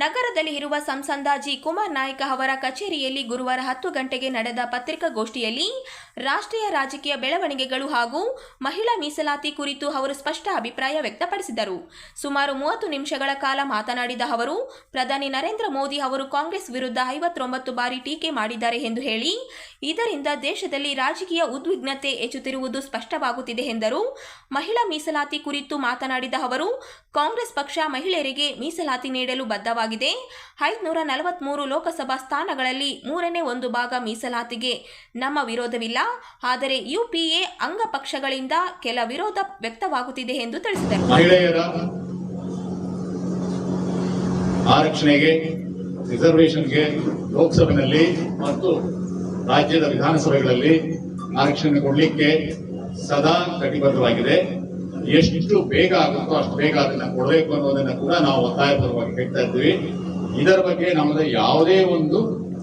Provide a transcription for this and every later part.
ನಗರದಲ್ಲಿ ಇರುವ ಸಂಸದ ಜಿ ಕುಮಾರ್ ನಾಯ್ಕ ಅವರ ಕಚೇರಿಯಲ್ಲಿ ಗುರುವಾರ 10 ಗಂಟೆಗೆ ನಡೆದ ಪತ್ರಿಕಾಗೋಷ್ಠಿಯಲ್ಲಿ ರಾಷ್ಟ್ರೀಯ ರಾಜಕೀಯ ಬೆಳವಣಿಗೆಗಳು ಹಾಗೂ ಮಹಿಳಾ ಮೀಸಲಾತಿ ಕುರಿತು ಅವರು ಸ್ಪಷ್ಟ ಅಭಿಪ್ರಾಯ ವ್ಯಕ್ತಪಡಿಸಿದರು. ಸುಮಾರು 30 ನಿಮಿಷಗಳ ಕಾಲ ಮಾತನಾಡಿದ ಅವರು, ಪ್ರಧಾನಿ ನರೇಂದ್ರ ಮೋದಿ ಅವರು ಕಾಂಗ್ರೆಸ್ ವಿರುದ್ಧ 59 ಬಾರಿ ಟೀಕೆ ಮಾಡಿದ್ದಾರೆ ಎಂದು ಹೇಳಿ, ಇದರಿಂದ ದೇಶದಲ್ಲಿ ರಾಜಕೀಯ ಉದ್ವಿಗ್ನತೆ ಹೆಚ್ಚುತ್ತಿರುವುದು ಸ್ಪಷ್ಟವಾಗುತ್ತಿದೆ ಎಂದರು. ಮಹಿಳಾ ಮೀಸಲಾತಿ ಕುರಿತು ಮಾತನಾಡಿದ ಅವರು, ಕಾಂಗ್ರೆಸ್ ಪಕ್ಷ ಮಹಿಳೆಯರಿಗೆ ಮೀಸಲಾತಿ ನೀಡಲು ಬದ್ಧವಾಗಿದೆ. 543 ಲೋಕಸಭಾ ಸ್ಥಾನಗಳಲ್ಲಿ 1/3 ಭಾಗ ಮೀಸಲಾತಿಗೆ ನಮ್ಮ ವಿರೋಧವಿಲ್ಲ. ಆದರೆ ಯುಪಿಎ ಅಂಗಪಕ್ಷಗಳಿಂದ ಕೆಲ ವಿರೋಧ ವ್ಯಕ್ತವಾಗುತ್ತಿದೆ ಎಂದು ತಿಳಿಸಿದರು. ಮಹಿಳೆಯರ ಆರಕ್ಷಣೆಗೆ, ರಿಸರ್ವೇಷನ್ಗೆ ಲೋಕಸಭೆಯಲ್ಲಿ ಮತ್ತು ರಾಜ್ಯದ ವಿಧಾನಸಭೆಗಳಲ್ಲಿ ಆರಕ್ಷಣೆ ಕೊಡಲಿಕ್ಕೆ ಸದಾ ಕಟಿಬದ್ಧವಾಗಿದೆ. ಎಷ್ಟು ಬೇಗ ಆಗುತ್ತೋ ಅಷ್ಟು ಬೇಗ ಅದನ್ನ ಕೊಡಬೇಕು ಅನ್ನೋದನ್ನ ಕೂಡ ನಾವು ಒತ್ತಾಯಪೂರ್ವಕವಾಗಿ ಹೇಳ್ತಾ ಇದ್ದೀವಿ. ಇದರ ಬಗ್ಗೆ ನಮ್ಮದು ಯಾವುದೇ ಒಂದು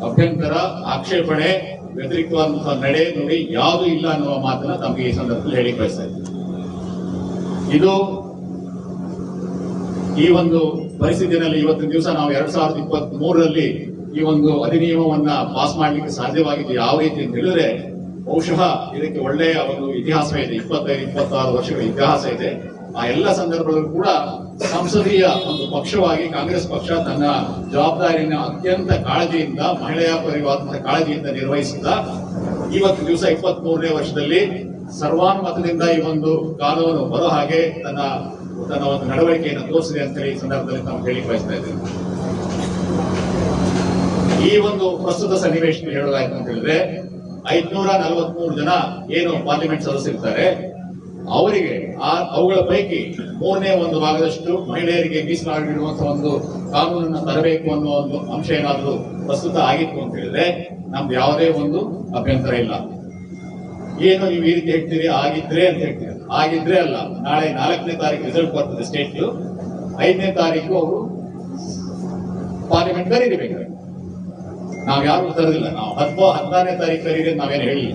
ಅಭ್ಯಂತರ, ಆಕ್ಷೇಪಣೆ, ವ್ಯತಿರಿಕ್ತವಾದಂತಹ ನಡೆ ನುಡಿ ಯಾವುದೂ ಇಲ್ಲ ಅನ್ನುವ ಮಾತನ್ನ ತಮಗೆ ಈ ಸಂದರ್ಭದಲ್ಲಿ ಹೇಳಿ ಬಯಸ್ತಾ ಇದ್ದೀವಿ. ಇದು ಈ ಒಂದು ಪರಿಸ್ಥಿತಿಯಲ್ಲಿ ಇವತ್ತಿನ ದಿವಸ ನಾವು 2023ರಲ್ಲಿ ಈ ಒಂದು ಅಧಿನಿಯಮವನ್ನ ಪಾಸ್ ಮಾಡಲಿಕ್ಕೆ ಸಾಧ್ಯವಾಗಿದ್ದು ಯಾವ ರೀತಿ ಅಂತ ಹೇಳಿದ್ರೆ, ಬಹುಶಃ ಇದಕ್ಕೆ ಒಳ್ಳೆಯ ಒಂದು ಇತಿಹಾಸ ಇದೆ. 25-26 ವರ್ಷಗಳ ಇತಿಹಾಸ ಇದೆ. ಆ ಎಲ್ಲ ಸಂದರ್ಭದಲ್ಲೂ ಕೂಡ ಸಂಸದೀಯ ಒಂದು ಪಕ್ಷವಾಗಿ ಕಾಂಗ್ರೆಸ್ ಪಕ್ಷ ತನ್ನ ಜವಾಬ್ದಾರಿಯನ್ನು ಅತ್ಯಂತ ಕಾಳಜಿಯಿಂದ, ಮಹಿಳೆಯ ಪರಿವಾರದ ಕಾಳಜಿಯಿಂದ ನಿರ್ವಹಿಸುತ್ತಾ ಇವತ್ತು ದಿವಸ 23ನೇ ವರ್ಷದಲ್ಲಿ ಸರ್ವಾನುಮತದಿಂದ ಈ ಒಂದು ಕಾನೂನು ಬರೋ ಹಾಗೆ ತನ್ನ ಒಂದು ನಡವಳಿಕೆಯನ್ನು ತೋರಿಸಿದೆ ಅಂತ ಹೇಳಿ ಈ ಸಂದರ್ಭದಲ್ಲಿ ನಾವು ಹೇಳಿ ಬಯಸ್ತಾ ಇದ್ದೇವೆ. ಈ ಒಂದು ಪ್ರಸ್ತುತ ಸನ್ನಿವೇಶದಲ್ಲಿ ಹೇಳೋದಾಯ್ತು ಅಂತ ಹೇಳಿದ್ರೆ, 543 ಜನ ಏನು ಪಾರ್ಲಿಮೆಂಟ್ ಸದಸ್ಯರಿರ್ತಾರೆ, ಅವರಿಗೆ ಅವುಗಳ ಪೈಕಿ 1/3 ಭಾಗದಷ್ಟು ಮಹಿಳೆಯರಿಗೆ ಮೀಸಲಾಗಿರುವಂತಹ ಒಂದು ಕಾನೂನನ್ನು ತರಬೇಕು ಅನ್ನೋ ಒಂದು ಅಂಶ ಏನಾದರೂ ಪ್ರಸ್ತುತ ಆಗಿತ್ತು ಅಂತ ಹೇಳಿದ್ರೆ ನಮ್ದು ಯಾವುದೇ ಒಂದು ಅಭ್ಯಂತರ ಇಲ್ಲ. ಏನು ನೀವು ಈ ರೀತಿ ಹೇಳ್ತೀರಿ, ಆಗಿದ್ರೆ ಅಂತ ಹೇಳ್ತೀರಿ. ಆಗಿದ್ರೆ ಅಲ್ಲ, ನಾಳೆ 4ನೇ ತಾರೀಕು ರಿಸಲ್ಟ್ ಬರ್ತದೆ ಸ್ಟೇಟ್. 5ನೇ ತಾರೀಕು ಅವರು ಪಾರ್ಲಿಮೆಂಟ್ ಕರೀಬೇಕು. ನಾವ್ ಯಾರು ತರದಿಲ್ಲ. ನಾವು 16ನೇ ತಾರೀಕು ಕರೀರಿ ನಾವೇನು ಹೇಳಿಲ್ಲ.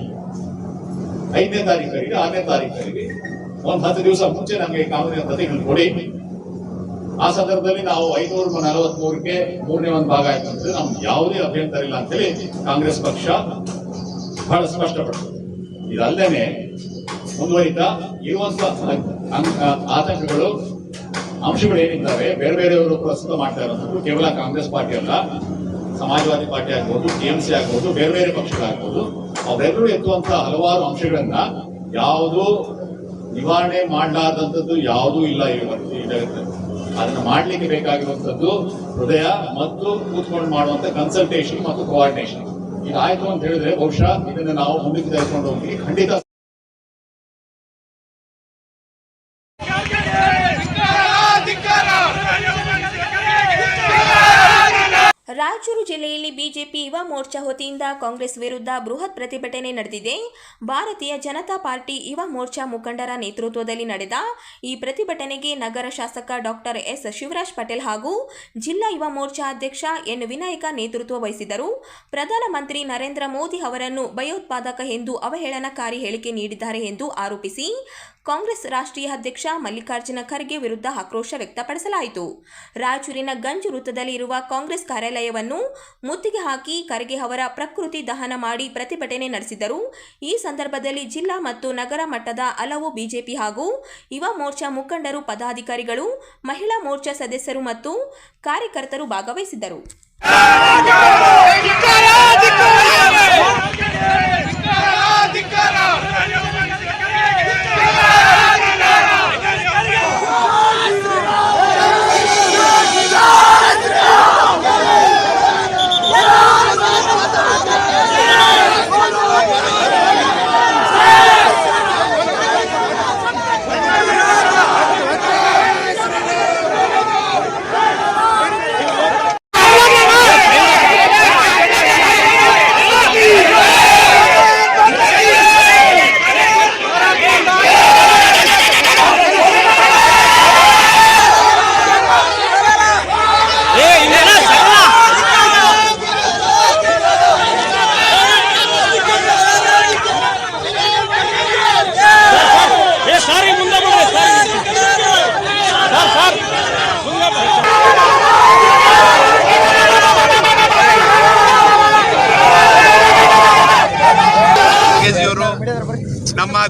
5ನೇ ತಾರೀಕು ಕರೀರಿ, 6ನೇ ತಾರೀಕು ಕರೀರಿ. ಒಂದು 10 ದಿವಸ ಮುಂಚೆ ನಮಗೆ ಕಾನೂನಿನ ಪ್ರತಿಗಳು ಕೊಡಿ. ಆ ಸಂದರ್ಭದಲ್ಲಿ ನಾವು 543ಕ್ಕೆ 1/3 ಭಾಗ ಆಯ್ತು ಅಂದ್ರೆ ನಮ್ಗೆ ಯಾವುದೇ ಅಭ್ಯಂತರ ಇಲ್ಲ ಅಂತ ಹೇಳಿ ಕಾಂಗ್ರೆಸ್ ಪಕ್ಷ ಬಹಳ ಸ್ಪಷ್ಟಪಡ್ತದೆ. ಇದಲ್ಲದೆ ಮುಂದುವರಿತಾ ಇರುವಂತಹ ಆತಂಕಗಳು, ಅಂಶಗಳು ಏನಿದ್ದಾವೆ, ಬೇರೆ ಬೇರೆಯವರು ಪ್ರಸ್ತುತ ಮಾಡ್ತಾ ಇರೋದು ಕೇವಲ ಕಾಂಗ್ರೆಸ್ ಪಾರ್ಟಿ ಅಲ್ಲ, ಸಮಾಜವಾದಿ ಪಾರ್ಟಿ ಆಗ್ಬಹುದು, ಟಿಎಂಸಿ ಆಗ್ಬಹುದು, ಬೇರೆ ಬೇರೆ ಪಕ್ಷಗಳಾಗ್ಬಹುದು, ಅವರೆಲ್ಲರೂ ಎತ್ತುವಂತಹ ಹಲವಾರು ಅಂಶಗಳನ್ನ ಯಾವುದೂ ನಿವಾರಣೆ ಮಾಡಲಾದಂಥದ್ದು ಯಾವುದೂ ಇಲ್ಲ ಈ ಜಗತ್ತಲ್ಲಿ. ಅದನ್ನ ಮಾಡ್ಲಿಕ್ಕೆ ಬೇಕಾಗಿರುವಂತದ್ದು ಹೃದಯ ಮತ್ತು ಕೂತ್ಕೊಂಡು ಮಾಡುವಂತ ಕನ್ಸಲ್ಟೇಷನ್ ಮತ್ತು ಕೋಆರ್ಡಿನೇಷನ್. ಇದಾಯ್ತು ಅಂತ ಹೇಳಿದ್ರೆ ಬಹುಶಃ ಇದನ್ನ ನಾವು ಮುಂದಕ್ಕೆ ತೆಗೆದುಕೊಂಡು ಹೋಗಿ ಖಂಡಿತ ರಾಯಚೂರು ಜಿಲ್ಲೆಯಲ್ಲಿ ಬಿಜೆಪಿ ಯುವ ಮೋರ್ಚಾ ವತಿಯಿಂದ ಕಾಂಗ್ರೆಸ್ ವಿರುದ್ಧ ಬೃಹತ್ ಪ್ರತಿಭಟನೆ ನಡೆದಿದೆ. ಭಾರತೀಯ ಜನತಾ ಪಾರ್ಟಿ ಯುವ ಮೋರ್ಚಾ ಮುಖಂಡರ ನೇತೃತ್ವದಲ್ಲಿ ನಡೆದ ಈ ಪ್ರತಿಭಟನೆಗೆ ನಗರ ಶಾಸಕ ಡಾಕ್ಟರ್ ಎಸ್ ಶಿವರಾಜ್ ಪಟೇಲ್ ಹಾಗೂ ಜಿಲ್ಲಾ ಯುವ ಮೋರ್ಚಾ ಅಧ್ಯಕ್ಷ ಎನ್ ವಿನಾಯಕ ನೇತೃತ್ವ ವಹಿಸಿದರು. ಪ್ರಧಾನಮಂತ್ರಿ ನರೇಂದ್ರ ಮೋದಿ ಅವರನ್ನು ಭಯೋತ್ಪಾದಕ ಎಂದು ಅವಹೇಳನಕಾರಿ ಹೇಳಿಕೆ ನೀಡಿದ್ದಾರೆ ಎಂದು ಆರೋಪಿಸಿ ಕಾಂಗ್ರೆಸ್ ರಾಷ್ಟ್ರೀಯ ಅಧ್ಯಕ್ಷ ಮಲ್ಲಿಕಾರ್ಜುನ ಖರ್ಗೆ ವಿರುದ್ಧ ಆಕ್ರೋಶ ವ್ಯಕ್ತಪಡಿಸಲಾಯಿತು. ರಾಯಚೂರಿನ ಗಂಜು ವೃತ್ತದಲ್ಲಿ ಇರುವ ಕಾಂಗ್ರೆಸ್ ಕಾರ್ಯಾಲಯವನ್ನು ಮುತ್ತಿಗೆ ಹಾಕಿ ಖರ್ಗೆ ಅವರ ಪ್ರಕೃತಿ ದಹನ ಮಾಡಿ ಪ್ರತಿಭಟನೆ ನಡೆಸಿದರು. ಈ ಸಂದರ್ಭದಲ್ಲಿ ಜಿಲ್ಲಾ ಮತ್ತು ನಗರ ಮಟ್ಟದ ಹಲವು ಬಿಜೆಪಿ ಹಾಗೂ ಯುವ ಮೋರ್ಚಾ ಮುಖಂಡರು, ಪದಾಧಿಕಾರಿಗಳು, ಮಹಿಳಾ ಮೋರ್ಚಾ ಸದಸ್ಯರು ಮತ್ತು ಕಾರ್ಯಕರ್ತರು ಭಾಗವಹಿಸಿದ್ದರು.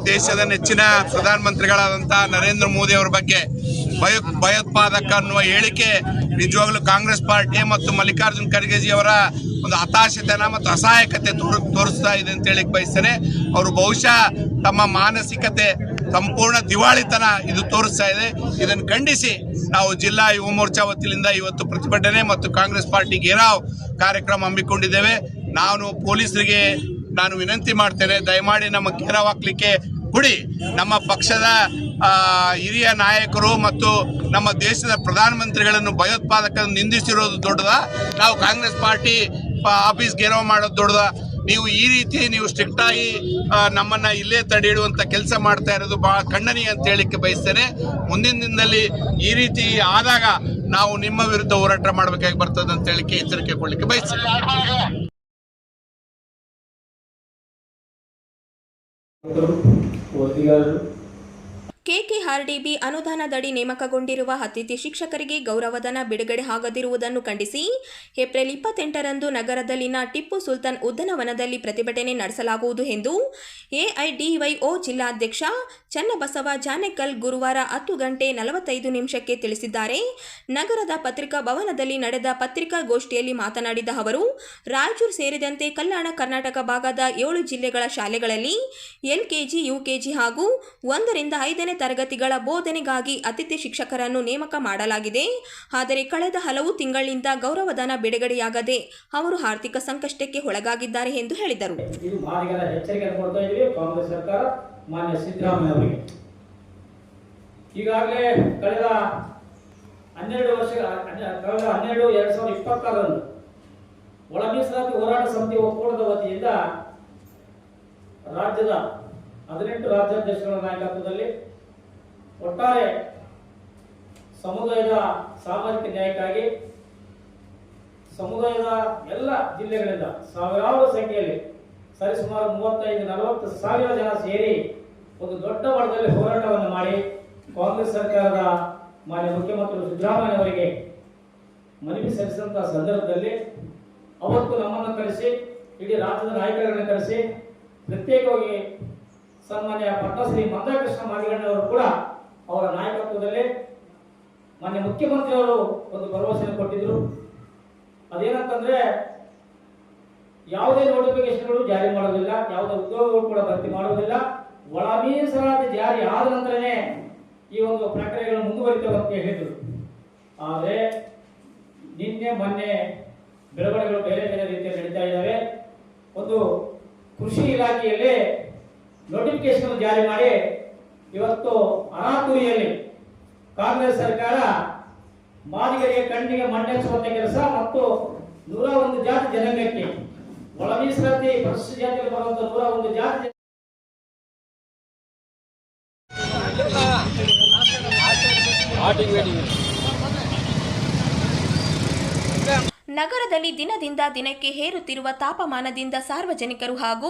ದೇಶದ ನೆಚ್ಚಿನ ಪ್ರಧಾನಮಂತ್ರಿಗಳಾದಂಥ ನರೇಂದ್ರ ಮೋದಿ ಅವರ ಬಗ್ಗೆ ಭಯೋತ್ಪಾದಕ ಅನ್ನುವ ಹೇಳಿಕೆ ನಿಜವಾಗ್ಲೂ ಕಾಂಗ್ರೆಸ್ ಪಾರ್ಟಿ ಮತ್ತು ಮಲ್ಲಿಕಾರ್ಜುನ್ ಖರ್ಗೆಜಿ ಅವರ ಒಂದು ಹತಾಶೆತನ ಮತ್ತು ಅಸಹಾಯಕತೆ ತೋರಿಸ್ತಾ ಇದೆ ಅಂತ ಹೇಳಿ ಬಯಸ್ತೇನೆ. ಅವರು ಬಹುಶಃ ತಮ್ಮ ಮಾನಸಿಕತೆ ಸಂಪೂರ್ಣ ದಿವಾಳಿತನ ಇದು ತೋರಿಸ್ತಾ ಇದೆ. ಇದನ್ನು ಖಂಡಿಸಿ ನಾವು ಜಿಲ್ಲಾ ಯುವ ಮೋರ್ಚಾ ವತಿಯಿಂದ ಇವತ್ತು ಪ್ರತಿಭಟನೆ ಮತ್ತು ಕಾಂಗ್ರೆಸ್ ಪಾರ್ಟಿ ಘೇರಾವ್ ಕಾರ್ಯಕ್ರಮ ಹಮ್ಮಿಕೊಂಡಿದ್ದೇವೆ. ನಾನು ಪೊಲೀಸರಿಗೆ ವಿನಂತಿ ಮಾಡ್ತೇನೆ, ದಯಮಾಡಿ ನಮ್ಮ ಘೇರಾವ್ ಹಾಕ್ಲಿಕ್ಕೆ ಕೊಡಿ. ನಮ್ಮ ಪಕ್ಷದ ಹಿರಿಯ ನಾಯಕರು ಮತ್ತು ನಮ್ಮ ದೇಶದ ಪ್ರಧಾನಮಂತ್ರಿಗಳನ್ನು ಭಯೋತ್ಪಾದಕ ನಿಂದಿಸಿರೋದು ದೊಡ್ಡದ, ನಾವು ಕಾಂಗ್ರೆಸ್ ಪಾರ್ಟಿ ಆಫೀಸ್ ಘೇರಾವ್ ಮಾಡೋದು ದೊಡ್ಡದ? ನೀವು ಈ ರೀತಿ ಸ್ಟ್ರಿಕ್ಟ್ ಆಗಿ ನಮ್ಮನ್ನ ಇಲ್ಲೇ ತಡೆ ಹಿಡುವಂತ ಕೆಲಸ ಮಾಡ್ತಾ ಇರೋದು ಬಹಳ ಖಂಡನೀಯ ಅಂತ ಹೇಳಿಕ್ಕೆ ಬಯಸ್ತೇನೆ. ಮುಂದಿನ ದಿನದಲ್ಲಿ ಈ ರೀತಿ ಆದಾಗ ನಾವು ನಿಮ್ಮ ವಿರುದ್ಧ ಹೋರಾಟ ಮಾಡಬೇಕಾಗಿ ಬರ್ತದೆ ಅಂತ ಹೇಳಿಕ್ಕೆ ಎಚ್ಚರಿಕೆ ಕೊಡ್ಲಿಕ್ಕೆ ಬಯಸ್ತೇನೆ. ಕೆಕೆಆರ್ಡಿಬಿ ಅನುದಾನದಡಿ ನೇಮಕಗೊಂಡಿರುವ ಅತಿಥಿ ಶಿಕ್ಷಕರಿಗೆ ಗೌರವಧನ ಬಿಡುಗಡೆ ಆಗದಿರುವುದನ್ನು ಖಂಡಿಸಿ ಏಪ್ರಿಲ್ 28ರಂದು ನಗರದಲ್ಲಿನ ಟಿಪ್ಪು ಸುಲ್ತಾನ್ ಉದ್ಯಾನವನದಲ್ಲಿ ಪ್ರತಿಭಟನೆ ನಡೆಸಲಾಗುವುದು ಎಂದು ಎಐಡಿವೈಒ ಜಿಲ್ಲಾಧ್ಯಕ್ಷ ಚನ್ನಬಸವ ಜಾನೆಕಲ್ ಗುರುವಾರ 10:45 ತಿಳಿಸಿದ್ದಾರೆ. ನಗರದ ಪತ್ರಿಕಾ ಭವನದಲ್ಲಿ ನಡೆದ ಪತ್ರಿಕಾಗೋಷ್ಠಿಯಲ್ಲಿ ಮಾತನಾಡಿದ ಅವರು, ರಾಯಚೂರು ಸೇರಿದಂತೆ ಕಲ್ಯಾಣ ಕರ್ನಾಟಕ ಭಾಗದ 7 ಜಿಲ್ಲೆಗಳ ಶಾಲೆಗಳಲ್ಲಿ ಎಲ್ಕೆಜಿ, ಯುಕೆಜಿ ಹಾಗೂ 1ರಿಂದ 5ನೇ ತರಗತಿಗಳ ಬೋಧನೆಗಾಗಿ ಅತಿಥಿ ಶಿಕ್ಷಕರನ್ನು ನೇಮಕ ಮಾಡಲಾಗಿದೆ. ಆದರೆ ಕಳೆದ ಹಲವು ತಿಂಗಳಿಂದ ಗೌರವಧನ ಬಿಡುಗಡೆಯಾಗದೆ ಅವರು ಆರ್ಥಿಕ ಸಂಕಷ್ಟಕ್ಕೆ ಒಳಗಾಗಿದ್ದಾರೆ ಎಂದು ಹೇಳಿದರು. ಇದು ಭಾರಿಗಳ ಎಚ್ಚರಿಕೆ ಕೊಡ್ತಾ ಇದ್ದೀವಿ ಕಾಂಗ್ರೆಸ್ ಸರ್ಕಾರ ಮಾನ್ಯ ಸಿದ್ದರಾಮಯ್ಯ ಅವರಿಗೆ. ಈಗಾಗಲೇ ಕಳೆದ 12/2026 ಒಳ ಮೀಸಲಾತಿ ಹೋರಾಟ ಸಮಿತಿ ಒಕ್ಕೂಟದ ವತಿಯಿಂದ ರಾಜ್ಯದ 18 ರಾಜ್ಯಾಧ್ಯಕ್ಷರ ನಾಯಕತ್ವದಲ್ಲಿ ಒಟ್ಟಾರೆ ಸಮುದಾಯದ ಸಾಮಾಜಿಕ ನ್ಯಾಯಕ್ಕಾಗಿ ಸಮುದಾಯದ ಎಲ್ಲ ಜಿಲ್ಲೆಗಳಿಂದ ಸಾವಿರಾರು ಸಂಖ್ಯೆಯಲ್ಲಿ ಸರಿಸುಮಾರು 35-40 ಸಾವಿರ ಜನ ಸೇರಿ ಒಂದು ದೊಡ್ಡ ಮಟ್ಟದಲ್ಲಿ ಹೋರಾಟವನ್ನು ಮಾಡಿ ಕಾಂಗ್ರೆಸ್ ಸರ್ಕಾರದ ಮಾನ್ಯ ಮುಖ್ಯಮಂತ್ರಿ ಸಿದ್ದರಾಮಯ್ಯ ಅವರಿಗೆ ಮನವಿ ಸಲ್ಲಿಸಿದಂತಹ ಸಂದರ್ಭದಲ್ಲಿ ಅವತ್ತು ನಮ್ಮನ್ನು ಕರೆಸಿ, ಇಡೀ ರಾಜ್ಯದ ನಾಯಕರನ್ನು ಕರೆಸಿ, ಪ್ರತ್ಯೇಕವಾಗಿ ಸನ್ಮಾನ್ಯ ಪದ್ಮಶ್ರೀ ಮಂದಾಕೃಷ್ಣ ಮಾದಿಗಣ್ಣವರು ಕೂಡ ಅವರ ನಾಯಕತ್ವದಲ್ಲಿ ಮಾನ್ಯ ಮುಖ್ಯಮಂತ್ರಿಯವರು ಒಂದು ಭರವಸೆಯನ್ನು ಕೊಟ್ಟಿದ್ರು. ಅದೇನಂತಂದ್ರೆ ಯಾವುದೇ ನೋಟಿಫಿಕೇಶನ್ಗಳು ಜಾರಿ ಮಾಡೋದಿಲ್ಲ, ಯಾವುದೇ ಉದ್ಯೋಗಗಳು ಕೂಡ ಭರ್ತಿ ಮಾಡುವುದಿಲ್ಲ, ಒಳ ಮೀಸಲಾತಿ ಜಾರಿ ಆದ ನಂತರನೇ ಈ ಒಂದು ಪ್ರಕ್ರಿಯೆಗಳು ಮುಂದುವರಿತವೆ ಅಂತ ಹೇಳಿದ್ರು. ಆದರೆ ನಿನ್ನೆ ಮೊನ್ನೆ ಬೆಳವಣಿಗೆಗಳು ಬೇರೆ ಬೇರೆ ರೀತಿಯಲ್ಲಿ ನಡೀತಾ ಇದ್ದಾವೆ. ಒಂದು ಕೃಷಿ ಇಲಾಖೆಯಲ್ಲಿ ನೋಟಿಫಿಕೇಶನ್ ಜಾರಿ ಮಾಡಿ ಇವತ್ತು ಅನಾತುರಿಯಲ್ಲಿ ಕಾಂಗ್ರೆಸ್ ಸರ್ಕಾರ ಮಾದಿಗರಿಗೆ ಕಣ್ಣಿಗೆ ಮಣ್ಣೆಚ್ಚುವಂತ ಕೆಲಸ ಮತ್ತು 101 ಜಾತಿ ಜನಾಂಗಕ್ಕೆ ಒಳ ಮೀಸಲಾತಿ ಪರಿಶಿಷ್ಟ ಜಾತಿಯಲ್ಲಿ ಬರುವಂತ 101 ಜಾತಿ ನಗರದಲ್ಲಿ ದಿನದಿಂದ ದಿನಕ್ಕೆ ಏರುತ್ತಿರುವ ತಾಪಮಾನದಿಂದ ಸಾರ್ವಜನಿಕರು ಹಾಗೂ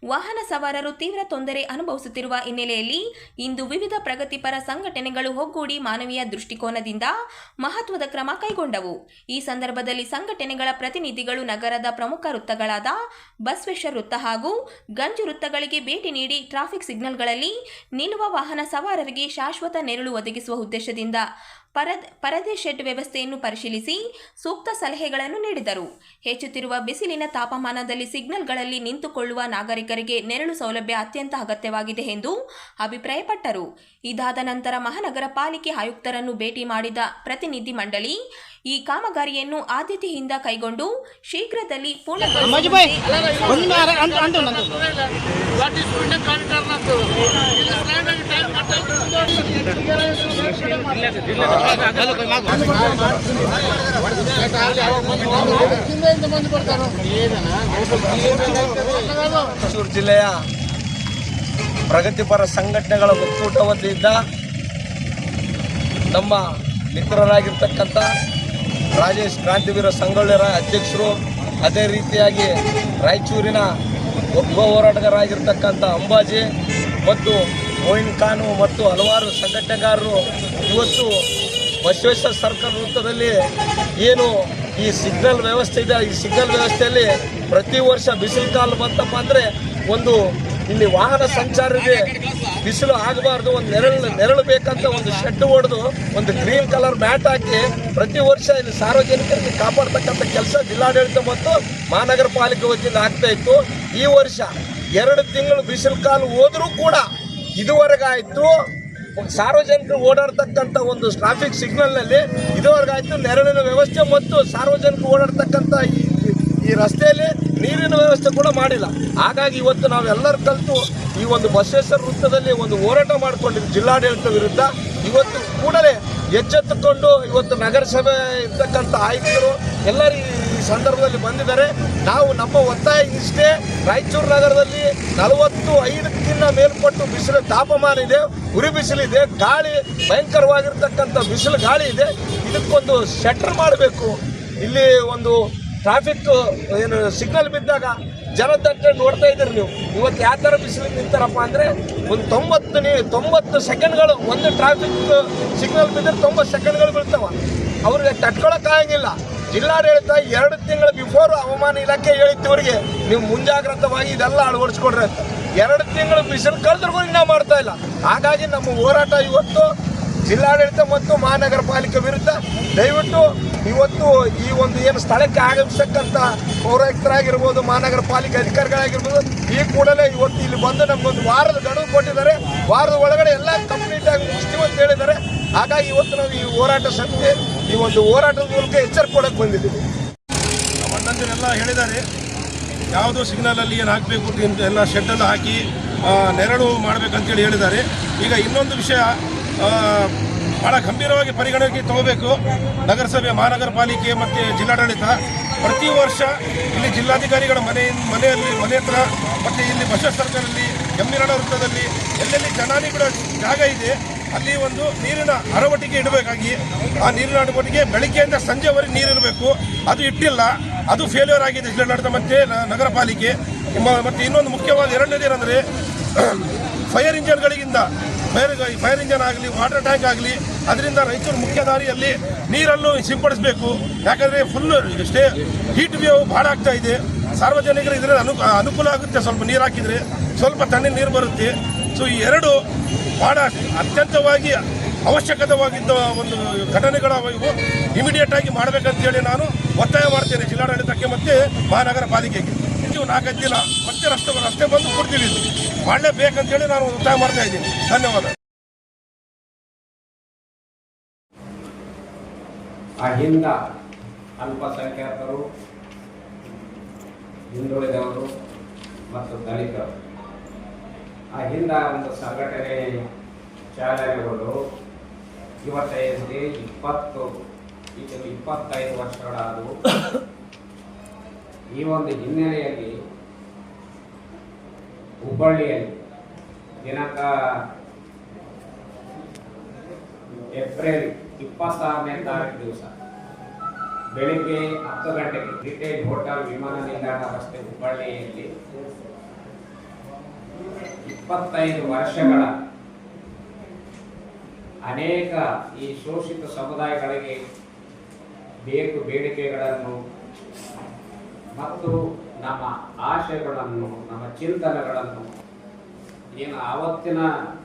ವಾಹನ ಸವಾರರು ತೀವ್ರ ತೊಂದರೆ ಅನುಭವಿಸುತ್ತಿರುವ ಹಿನ್ನೆಲೆಯಲ್ಲಿ ಇಂದು ವಿವಿಧ ಪ್ರಗತಿಪರ ಸಂಘಟನೆಗಳು ಒಗ್ಗೂಡಿ ಮಾನವೀಯ ದೃಷ್ಟಿಕೋನದಿಂದ ಮಹತ್ವದ ಕ್ರಮ ಕೈಗೊಂಡವು. ಈ ಸಂದರ್ಭದಲ್ಲಿ ಸಂಘಟನೆಗಳ ಪ್ರತಿನಿಧಿಗಳು ನಗರದ ಪ್ರಮುಖ ವೃತ್ತಗಳಾದ ಬಸವೇಶ್ವರ ವೃತ್ತ ಹಾಗೂ ಗಂಜು ವೃತ್ತಗಳಿಗೆ ಭೇಟಿ ನೀಡಿ ಟ್ರಾಫಿಕ್ ಸಿಗ್ನಲ್ಗಳಲ್ಲಿ ನಿಲ್ಲುವ ವಾಹನ ಸವಾರರಿಗೆ ಶಾಶ್ವತ ನೆರಳು ಒದಗಿಸುವ ಉದ್ದೇಶದಿಂದ ಪರದೆ ಶೆಡ್ ವ್ಯವಸ್ಥೆಯನ್ನು ಪರಿಶೀಲಿಸಿ ಸೂಕ್ತ ಸಲಹೆಗಳನ್ನು ನೀಡಿದರು. ಹೆಚ್ಚುತ್ತಿರುವ ಬಿಸಿಲಿನ ತಾಪಮಾನದಲ್ಲಿ ಸಿಗ್ನಲ್ಗಳಲ್ಲಿ ನಿಂತುಕೊಳ್ಳುವ ನಾಗರಿಕರಿಗೆ ನೆರಳು ಸೌಲಭ್ಯ ಅತ್ಯಂತ ಅಗತ್ಯವಾಗಿದೆ ಎಂದು ಅಭಿಪ್ರಾಯಪಟ್ಟರು. ಇದಾದ ನಂತರ ಮಹಾನಗರ ಪಾಲಿಕೆ ಆಯುಕ್ತರನ್ನು ಭೇಟಿ ಮಾಡಿದ ಪ್ರತಿನಿಧಿ ಮಂಡಳಿ ಈ ಕಾಮಗಾರಿಯನ್ನು ಆದ್ಯತೆಯಿಂದ ಕೈಗೊಂಡು ಶೀಘ್ರದಲ್ಲಿ ಮೈಸೂರು ಜಿಲ್ಲೆಯ ಪ್ರಗತಿಪರ ಸಂಘಟನೆಗಳ ಒಕ್ಕೂಟ ವತಿಯಿಂದ ನಮ್ಮ ಮಿತ್ರರಾಗಿರ್ತಕ್ಕಂಥ ರಾಜೇಶ್ ಕ್ರಾಂತಿವೀರ ಸಂಗೊಳ್ಳಿರ ಅಧ್ಯಕ್ಷರು, ಅದೇ ರೀತಿಯಾಗಿ ರಾಯಚೂರಿನ ಒಬ್ಬ ಹೋರಾಟಗಾರರಾಗಿರ್ತಕ್ಕಂಥ ಅಂಬಾಜಿ ಮತ್ತು ಮೋಯಿನ್ ಖಾನು ಮತ್ತು ಹಲವಾರು ಸಂಘಟನೆಗಾರರು ಇವತ್ತು ಬಸವೇಶ್ವರ ಸರ್ಕಲ್ ವೃತ್ತದಲ್ಲಿ ಏನು ಈ ಸಿಗ್ನಲ್ ವ್ಯವಸ್ಥೆ ಇದೆ, ಈ ಸಿಗ್ನಲ್ ವ್ಯವಸ್ಥೆಯಲ್ಲಿ ಪ್ರತಿ ವರ್ಷ ಬಿಸಿಲು ಕಾಲ ಬಂತಪ್ಪ ಅಂದರೆ ಒಂದು ಇಲ್ಲಿ ವಾಹನ ಸಂಚಾರಕ್ಕೆ ಬಿಸಿಲು ಆಗಬಾರ್ದು, ಒಂದು ನೆರಳು ಬೇಕಂತ ಒಂದು ಶೆಡ್ ಹೊಡೆದು ಒಂದು ಗ್ರೀನ್ ಕಲರ್ ಮ್ಯಾಟ್ ಹಾಕಿ ಪ್ರತಿ ವರ್ಷ ಇಲ್ಲಿ ಸಾರ್ವಜನಿಕರಿಗೆ ಕಾಪಾಡ್ತಕ್ಕಂಥ ಕೆಲಸ ಜಿಲ್ಲಾಡಳಿತ ಮತ್ತು ಮಹಾನಗರ ಪಾಲಿಕೆ ವತಿಯಿಂದ ಆಗ್ತಾ ಇತ್ತು. ಈ ವರ್ಷ 2 ತಿಂಗಳು ಬಿಸಿಲು ಕಾಲು ಹೋದರೂ ಕೂಡ ಇದುವರೆಗಾಯಿತು ಸಾರ್ವಜನಿಕರು ಓಡಾಡ್ತಕ್ಕಂಥ ಒಂದು ಟ್ರಾಫಿಕ್ ಸಿಗ್ನಲ್ನಲ್ಲಿ ಇದುವರೆಗಾಯಿತು ನೆರಳಿನ ವ್ಯವಸ್ಥೆ ಮತ್ತು ಸಾರ್ವಜನಿಕರು ಓಡಾಡ್ತಕ್ಕಂಥ ಈ ರಸ್ತೆಯಲ್ಲಿ ನೀರಿನ ವ್ಯವಸ್ಥೆ ಕೂಡ ಮಾಡಿಲ್ಲ. ಹಾಗಾಗಿ ಇವತ್ತು ನಾವೆಲ್ಲರೂ ಕಲಿತು ಈ ಒಂದು ಬಸವೇಶ್ವರ ವೃತ್ತದಲ್ಲಿ ಒಂದು ಹೋರಾಟ ಮಾಡಿಕೊಂಡಿದ್ದು ಜಿಲ್ಲಾಡಳಿತ ವಿರುದ್ಧ. ಇವತ್ತು ಕೂಡಲೇ ಎಚ್ಚೆತ್ತುಕೊಂಡು ಇವತ್ತು ನಗರಸಭೆ ಇರ್ತಕ್ಕಂಥ ಆಯುಕ್ತರು ಎಲ್ಲರೂ ಈ ಸಂದರ್ಭದಲ್ಲಿ ಬಂದಿದ್ದಾರೆ. ನಾವು ನಮ್ಮ ಒತ್ತಾಯ ಇಷ್ಟೇ, ರಾಯಚೂರು ನಗರದಲ್ಲಿ 45ಕ್ಕಿಂತ ಮೇಲ್ಪಟ್ಟು ಬಿಸಿಲು ತಾಪಮಾನ ಇದೆ, ಉರಿ ಬಿಸಿಲಿದೆ, ಗಾಳಿ ಭಯಂಕರವಾಗಿರ್ತಕ್ಕಂಥ ಬಿಸಿಲು ಗಾಳಿ ಇದೆ. ಇದಕ್ಕೊಂದು ಶಟರ್ ಮಾಡಬೇಕು. ಇಲ್ಲಿ ಒಂದು ಟ್ರಾಫಿಕ್ ಏನು ಸಿಗ್ನಲ್ ಬಿದ್ದಾಗ ಜನದಟ್ಟಣೆ ನೋಡ್ತಾ ಇದ್ದೀರಿ ನೀವು. ಇವತ್ತು ಯಾವ ಥರ ಬಿಸಿಲಿಗೆ ನಿಂತಾರಪ್ಪ ಅಂದರೆ ಒಂದು 90 ಸೆಕೆಂಡ್ಗಳು ಒಂದು ಟ್ರಾಫಿಕ್ ಸಿಗ್ನಲ್ ಬಿದ್ದರೆ 90 ಸೆಕೆಂಡ್ಗಳು ಬೀಳ್ತಾವ. ಅವ್ರಿಗೆ ತಡ್ಕೊಳಕ್ಕಾಗಂಗಿಲ್ಲ. ಜಿಲ್ಲಾಡಳಿತ 2 ತಿಂಗಳ ಬಿಫೋರ್ ಹವಾಮಾನ ಇಲಾಖೆ ಹೇಳಿತ್ತು ಇವರಿಗೆ, ನೀವು ಮುಂಜಾಗ್ರತವಾಗಿ ಇದೆಲ್ಲ ಅಳವಡಿಸ್ಕೊಡ್ರಿ ಅಂತ. 2 ತಿಂಗಳು ಬಿಸಿಲು ಕಳೆದ್ರೂ ನಾವು ಮಾಡ್ತಾ ಇಲ್ಲ. ಹಾಗಾಗಿ ನಮ್ಮ ಹೋರಾಟ ಇವತ್ತು ಜಿಲ್ಲಾಡಳಿತ ಮತ್ತು ಮಹಾನಗರ ಪಾಲಿಕೆ ವಿರುದ್ಧ. ದಯವಿಟ್ಟು ಇವತ್ತು ಈ ಒಂದು ಏನು ಸ್ಥಳಕ್ಕೆ ಆಗಮಿಸತಕ್ಕಂಥ ಪೌರಾಯುಕ್ತರಾಗಿರ್ಬೋದು, ಮಹಾನಗರ ಪಾಲಿಕೆ ಅಧಿಕಾರಿಗಳಾಗಿರ್ಬೋದು, ಈ ಕೂಡಲೇ ಇವತ್ತು ಇಲ್ಲಿ ಬಂದು ನಮಗೊಂದು ವಾರದ ಗಡುವು ಕೊಟ್ಟಿದ್ದಾರೆ. ವಾರದ ಒಳಗಡೆ ಎಲ್ಲ ಕಂಪ್ಲೀಟ್ ಆಗಿ ಮುಗಿಸ್ತೀವಿ ಅಂತ ಹೇಳಿದ್ದಾರೆ. ಹಾಗಾಗಿ ಇವತ್ತು ನಾವು ಈ ಹೋರಾಟ ಸಮಿತಿ ಈ ಒಂದು ಹೋರಾಟದ ಮೂಲಕ ಎಚ್ಚರಿಕೆ ಕೊಡಕ್ಕೆ ಬಂದಿದ್ದೀವಿ. ನಮ್ಮ ಅಣ್ಣಂದಿರೆಲ್ಲ ಹೇಳಿದ್ದಾರೆ, ಯಾವುದೋ ಸಿಗ್ನಲಲ್ಲಿ ಏನು ಹಾಕಬೇಕು ಅಂತ ಎಲ್ಲ ಶೆಡ್ಡೆಲ್ಲ ಹಾಕಿ ನೆರಳು ಮಾಡಬೇಕಂತೇಳಿ ಹೇಳಿದ್ದಾರೆ. ಈಗ ಇನ್ನೊಂದು ವಿಷಯ ಭಾಳ ಗಂಭೀರವಾಗಿ ಪರಿಗಣನೆಗೆ ತಗೋಬೇಕು. ನಗರಸಭೆ, ಮಹಾನಗರ ಪಾಲಿಕೆ ಮತ್ತು ಜಿಲ್ಲಾಡಳಿತ ಪ್ರತಿ ವರ್ಷ ಇಲ್ಲಿ ಜಿಲ್ಲಾಧಿಕಾರಿಗಳ ಮನೆ ಹತ್ರ ಮತ್ತು ಇಲ್ಲಿ ಬಸವ ಸರ್ಕಲಲ್ಲಿ, ಎಮ್ಮಿರಣ ವೃತ್ತದಲ್ಲಿ ಎಲ್ಲೆಲ್ಲಿ ಜನಾನಿಗಳ ಜಾಗ ಇದೆ ಅಲ್ಲಿ ಒಂದು ನೀರಿನ ಅರವಟ್ಟಿಗೆ ಇಡಬೇಕಾಗಿ, ಆ ನೀರಿನ ಅರವಟ್ಟಿಗೆ ಬೆಳಗ್ಗೆಯಿಂದ ಸಂಜೆವರೆಗೆ ನೀರಿರಬೇಕು. ಅದು ಇಟ್ಟಿಲ್ಲ, ಅದು ಫೇಲ್ಯೂರ್ ಆಗಿದೆ ಜಿಲ್ಲಾಡಳಿತ ಮತ್ತು ನಗರ ಪಾಲಿಕೆ. ಮತ್ತು ಇನ್ನೊಂದು ಮುಖ್ಯವಾದ ಎರಡನೇದೇನೆಂದರೆ ಫೈರ್ ಇಂಜನ್ಗಳಿಂದ ಫೈರ್ ಇಂಜನ್ ಆಗಲಿ, ವಾಟರ್ ಟ್ಯಾಂಕ್ ಆಗಲಿ, ಅದರಿಂದ ರಾಯಚೂರು ಮುಖ್ಯ ದಾರಿಯಲ್ಲಿ ನೀರನ್ನು ಸಿಂಪಡಿಸಬೇಕು. ಯಾಕಂದರೆ ಫುಲ್ಲು ಹೀಟ್ ವೇವ್ ಭಾಳ ಆಗ್ತಾ ಇದೆ. ಸಾರ್ವಜನಿಕರು ಇದರಿಂದ ಅನುಕೂಲ ಆಗುತ್ತೆ. ಸ್ವಲ್ಪ ನೀರು ಹಾಕಿದರೆ ಸ್ವಲ್ಪ ತಣ್ಣೀರು ನೀರು ಬರುತ್ತೆ. ಸೊ ಈ ಎರಡು ಭಾಳ ಅತ್ಯಂತವಾಗಿ ಅವಶ್ಯಕವಾಗಿದ್ದ ಒಂದು ಘಟನೆಗಳು ಇವು. ಇಮಿಡಿಯೇಟ್ ಆಗಿ ಮಾಡಬೇಕಂತೇಳಿ ನಾನು ಒತ್ತಾಯ ಮಾಡ್ತೇನೆ ಜಿಲ್ಲಾಡಳಿತಕ್ಕೆ ಮತ್ತು ಮಹಾನಗರ ಪಾಲಿಕೆಗೆ. ನೀವು 4-5 ದಿನ ಮತ್ತೆ ರಸ್ತೆ ಬಂದು ಕೊಡ್ತೀವಿ, ಮಾಡಲೇಬೇಕಂತೇಳಿ ನಾನು ಒತ್ತಾಯ ಮಾಡ್ತಾ ಇದ್ದೀನಿ. ಧನ್ಯವಾದ. ಅಹಿಂದ ಅಲ್ಪಸಂಖ್ಯಾತರು, ಹಿಂದುಳಿದವರು ಮತ್ತು ದಲಿತರು ಅಹಿಂದ ಒಂದು ಸಂಘಟನೆ ಚಾಲನೆಗಳು ಇವತ್ತೈದು 25 ವರ್ಷಗಳಾದವು. ಈ ಒಂದು ಹಿನ್ನೆಲೆಯಲ್ಲಿ ಹುಬ್ಬಳ್ಳಿಯಲ್ಲಿ ದಿನಾಂಕ ಏಪ್ರಿಲ್ 26ನೇ ತಾರೀಕು ದಿವಸ ಬೆಳಿಗ್ಗೆ 10 ಗಂಟೆಗೆ ರಿಟೇಲ್ ಹೋಟೆಲ್ ವಿಮಾನ ನಿಲ್ದಾಣ ರಸ್ತೆ ಹುಬ್ಬಳ್ಳಿಯಲ್ಲಿ 25 ವರ್ಷಗಳ ಅನೇಕ ಈ ಶೋಷಿತ ಸಮುದಾಯಗಳಿಗೆ ಬೇಡಿಕೆಗಳನ್ನು ಮತ್ತು ನಮ್ಮ ಆಶಯಗಳನ್ನು, ನಮ್ಮ ಚಿಂತನೆಗಳನ್ನು ಏನು ಆವತ್ತಿನ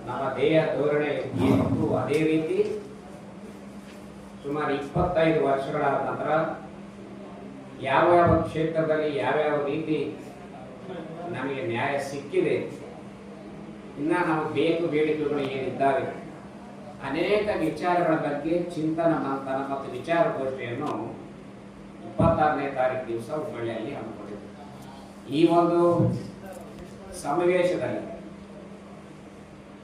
ನಮ್ಮ ದೇಹ ಧೋರಣೆ ಏನಿತ್ತು ಅದೇ ರೀತಿ ಸುಮಾರು 25 ವರ್ಷಗಳಾದ ನಂತರ ಯಾವ ಕ್ಷೇತ್ರದಲ್ಲಿ ಯಾವ್ಯಾವ ರೀತಿ ನಮಗೆ ನ್ಯಾಯ ಸಿಕ್ಕಿದೆ, ಇನ್ನ ನಾವು ಬೇಡಿಕೆಗಳು ಏನಿದ್ದಾವೆ ಅನೇಕ ವಿಚಾರಗಳ ಬಗ್ಗೆ ಚಿಂತನ ಮಂಥನ ಮತ್ತು ವಿಚಾರಗೋಷ್ಠಿಯನ್ನು 26ನೇ ತಾರೀಕು ದಿವಸ ಹುಬ್ಬಳ್ಳಿಯಲ್ಲಿ ಹಮ್ಮಿಕೊಂಡಿದೆ. ಈ ಒಂದು ಸಮಾವೇಶದಲ್ಲಿ